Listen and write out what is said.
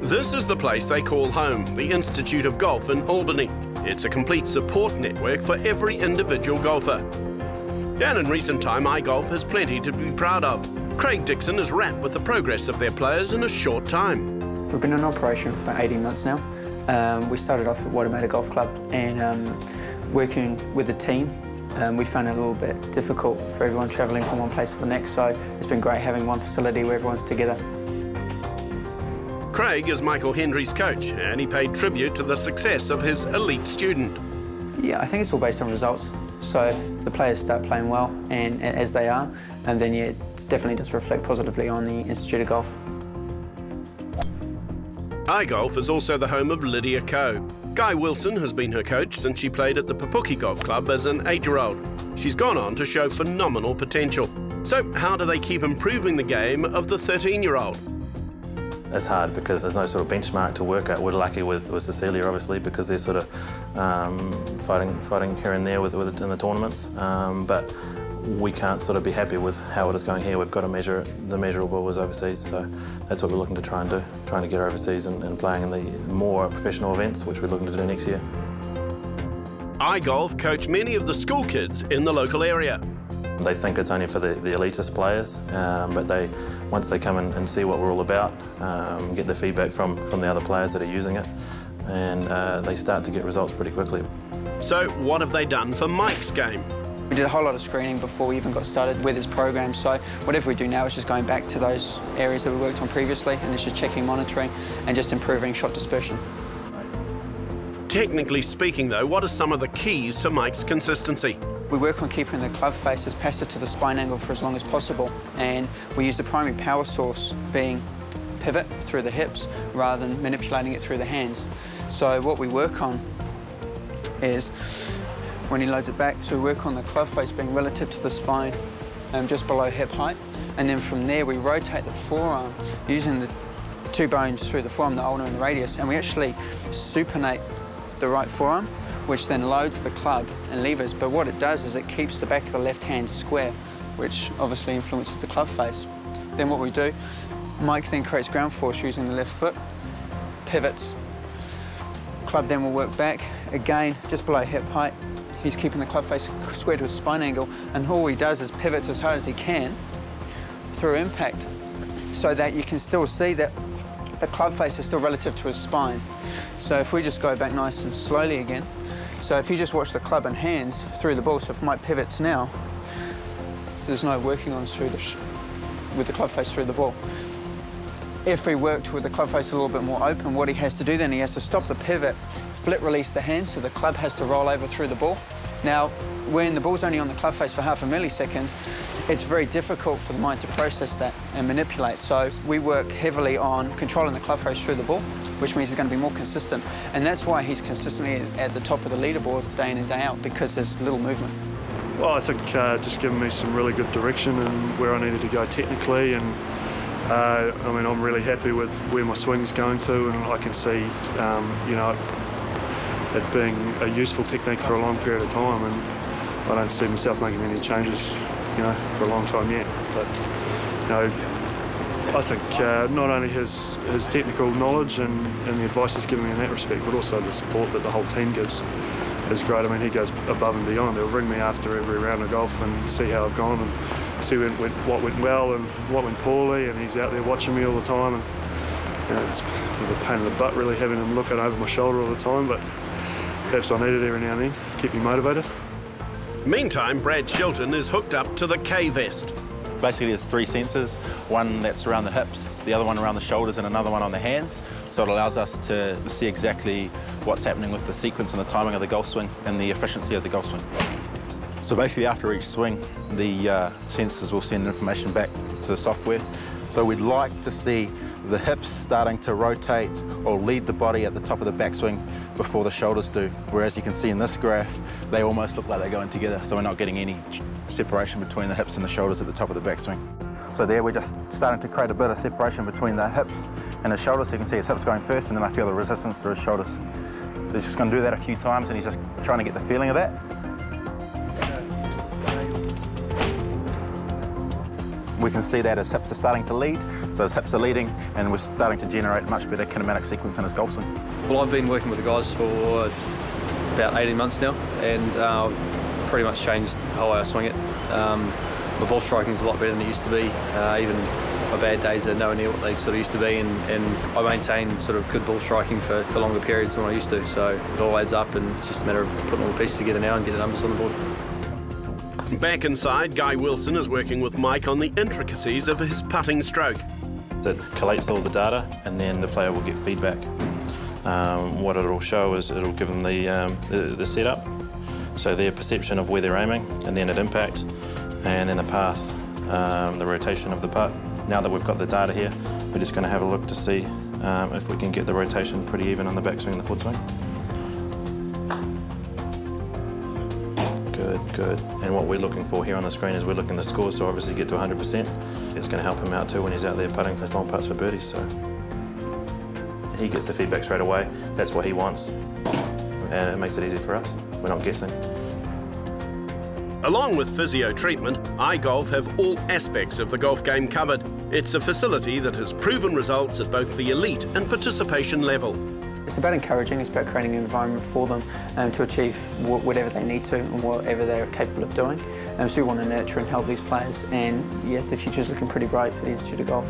This is the place they call home, the Institute of Golf in Albany. It's a complete support network for every individual golfer. And in recent time, iGolf has plenty to be proud of. Craig Dixon is wrapped with the progress of their players in a short time. We've been in operation for about 18 months now. We started off at Watermator Golf Club and working with the team. We found it a little bit difficult for everyone travelling from one place to the next, so it's been great having one facility where everyone's together. Craig is Michael Hendry's coach, and he paid tribute to the success of his elite student. Yeah, I think it's all based on results. So if the players start playing well, and as they are, and then yeah, it definitely does reflect positively on the Institute of Golf. iGolf is also the home of Lydia Coe. Guy Wilson has been her coach since she played at the Papuki Golf Club as an 8-year-old. She's gone on to show phenomenal potential. So how do they keep improving the game of the 13-year-old? It's hard because there's no sort of benchmark to work at. We're lucky with Cecilia, obviously, because they're sort of fighting here and there in the tournaments. But we can't sort of be happy with how it is going here. We've got to measure it. The measurable was overseas, so that's what we're looking to try and do, trying to get overseas and playing in the more professional events, which we're looking to do next year. iGolf coach many of the school kids in the local area. They think it's only for the elitist players, but once they come and see what we're all about, get the feedback from the other players that are using it, and they start to get results pretty quickly. So what have they done for Mike's game? We did a whole lot of screening before we even got started with his program, so whatever we do now is just going back to those areas that we worked on previously, and it's just checking, monitoring, and just improving shot dispersion. Technically speaking, though, what are some of the keys to Mike's consistency? We work on keeping the club face as passive to the spine angle for as long as possible, and we use the primary power source being pivot through the hips rather than manipulating it through the hands. So what we work on is when he loads it back, so we work on the club face being relative to the spine, just below hip height, and then from there we rotate the forearm using the two bones through the forearm, the ulnar and the radius, and we actually supinate the right forearm, which then loads the club and levers, but what it does is it keeps the back of the left hand square, which obviously influences the club face. Then what we do, Mike then creates ground force using the left foot, pivots, club then will work back, again, just below hip height. He's keeping the club face square to his spine angle, and all he does is pivots as hard as he can through impact, so that you can still see that the club face is still relative to his spine. So if we just go back nice and slowly again, so if you just watch the club and hands through the ball, so if Mike pivots now, so there's no working on through with the club face through the ball. If he worked with the club face a little bit more open, what he has to do then, he has to stop the pivot, flip release the hand, so the club has to roll over through the ball. Now, when the ball's only on the club face for half a millisecond, it's very difficult for the mind to process that and manipulate. So we work heavily on controlling the club face through the ball, which means he's going to be more consistent. And that's why he's consistently at the top of the leaderboard day in and day out, because there's little movement. Well, I think just giving me some really good direction and where I needed to go technically, and I mean, I'm really happy with where my swing's going to, and I can see, you know, it being a useful technique for a long period of time, and I don't see myself making any changes, you know, for a long time yet. But, you know, I think not only his technical knowledge and the advice he's given me in that respect, but also the support that the whole team gives is great. I mean, he goes above and beyond. He'll ring me after every round of golf and see how I've gone and see what went well and what went poorly, and he's out there watching me all the time. And, you know, it's a pain in the butt really having him looking over my shoulder all the time, but perhaps I need it every now and then, keep me motivated. Meantime, Brad Shilton is hooked up to the K-Vest. Basically, there's three sensors, one that's around the hips, the other one around the shoulders, and another one on the hands. So it allows us to see exactly what's happening with the sequence and the timing of the golf swing and the efficiency of the golf swing. So basically, after each swing, the sensors will send information back to the software. So we'd like to see the hips starting to rotate or lead the body at the top of the backswing before the shoulders do. Whereas you can see in this graph, they almost look like they're going together, so we're not getting any separation between the hips and the shoulders at the top of the backswing. So there we're just starting to create a bit of separation between the hips and the shoulders, so you can see his hips going first, and then I feel the resistance through his shoulders. So he's just going to do that a few times, and he's just trying to get the feeling of that. We can see that his hips are starting to lead, so his hips are leading and we're starting to generate much better kinematic sequence in his golf swing. Well, I've been working with the guys for about 18 months now, and I've pretty much changed how I swing it. My ball striking is a lot better than it used to be. Even my bad days are nowhere near what they sort of used to be, and I maintain sort of good ball striking for longer periods than what I used to, so it all adds up, and it's just a matter of putting all the pieces together now and getting the numbers on the board. Back inside, Guy Wilson is working with Mike on the intricacies of his putting stroke. It collates all the data and then the player will get feedback. What it'll show is it'll give them the setup, so their perception of where they're aiming, and then at impact, and then the path, the rotation of the putt. Now that we've got the data here, we're just going to have a look to see if we can get the rotation pretty even on the backswing and the foot swing. Good. And what we're looking for here on the screen is we're looking the scores to obviously get to 100%. It's going to help him out too when he's out there putting for long putts for birdies. So he gets the feedback straight away. That's what he wants, and it makes it easy for us. We're not guessing. Along with physio treatment, iGolf have all aspects of the golf game covered. It's a facility that has proven results at both the elite and participation level. It's about encouraging, it's about creating an environment for them to achieve whatever they need to and whatever they're capable of doing. So we want to nurture and help these players, and yeah, the future's looking pretty bright for the Institute of Golf.